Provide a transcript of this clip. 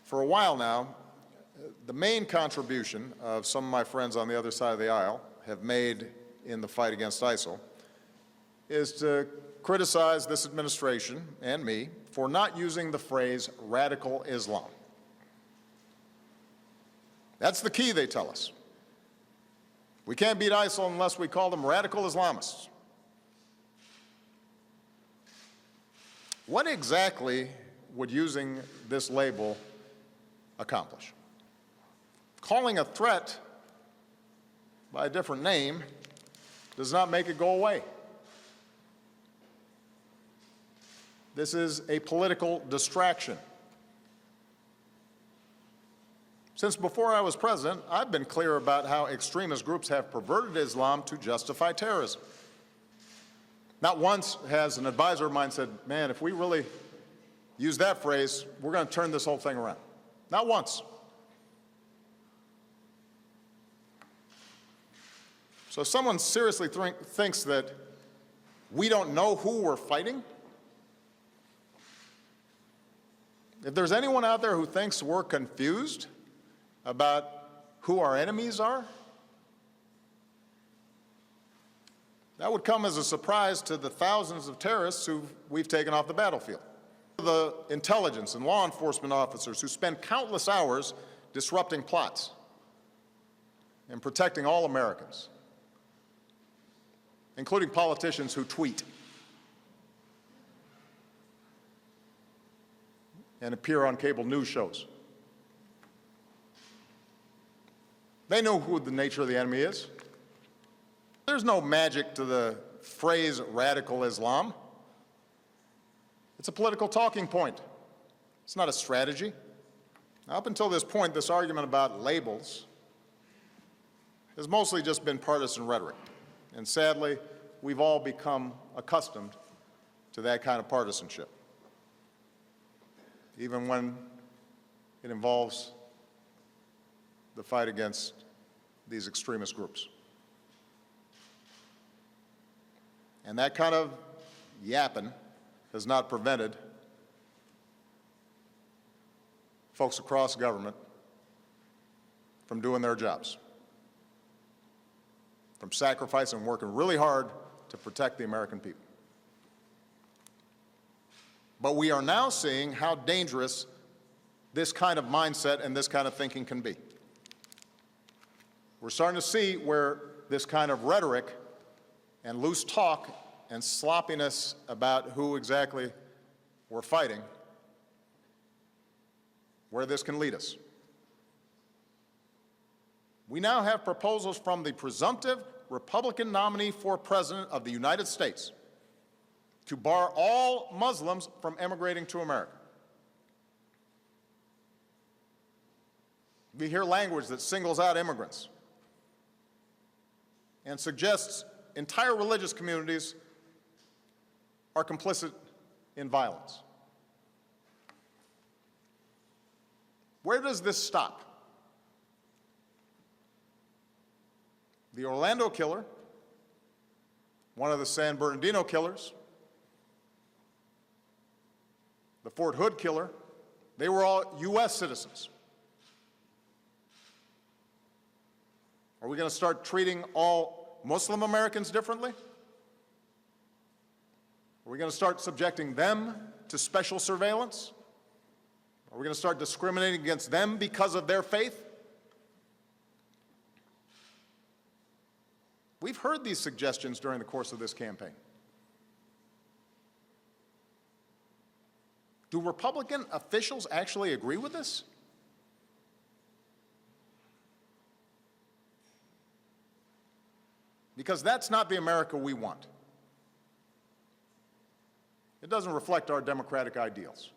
For a while now, the main contribution of some of my friends on the other side of the aisle have made in the fight against ISIL is to criticize this administration and me for not using the phrase radical Islam. That's the key, they tell us. We can't beat ISIL unless we call them radical Islamists. What exactly would using this label accomplish? Calling a threat by a different name does not make it go away. This is a political distraction. Since before I was president, I've been clear about how extremist groups have perverted Islam to justify terrorism. Not once has an advisor of mine said, man, if we really use that phrase, we're going to turn this whole thing around. Not once. So if someone seriously thinks that we don't know who we're fighting, if there's anyone out there who thinks we're confused about who our enemies are, that would come as a surprise to the thousands of terrorists who we've taken off the battlefield. The intelligence and law enforcement officers who spend countless hours disrupting plots and protecting all Americans, including politicians who tweet and appear on cable news shows. They know who the nature of the enemy is. There's no magic to the phrase radical Islam. It's a political talking point. It's not a strategy. Now, up until this point, this argument about labels has mostly just been partisan rhetoric. And sadly, we've all become accustomed to that kind of partisanship, even when it involves the fight against these extremist groups. And that kind of yapping has not prevented folks across government from doing their jobs, from sacrificing and working really hard to protect the American people. But we are now seeing how dangerous this kind of mindset and this kind of thinking can be. We're starting to see where this kind of rhetoric and loose talk and sloppiness about who exactly we're fighting, where this can lead us. We now have proposals from the presumptive Republican nominee for President of the United States to bar all Muslims from emigrating to America. We hear language that singles out immigrants and suggests entire religious communities are complicit in violence. Where does this stop? The Orlando killer, one of the San Bernardino killers, the Fort Hood killer, they were all U.S. citizens. Are we going to start treating all Muslim Americans differently? Are we going to start subjecting them to special surveillance? Are we going to start discriminating against them because of their faith? We've heard these suggestions during the course of this campaign. Do Republican officials actually agree with this? Because that's not the America we want. It doesn't reflect our democratic ideals.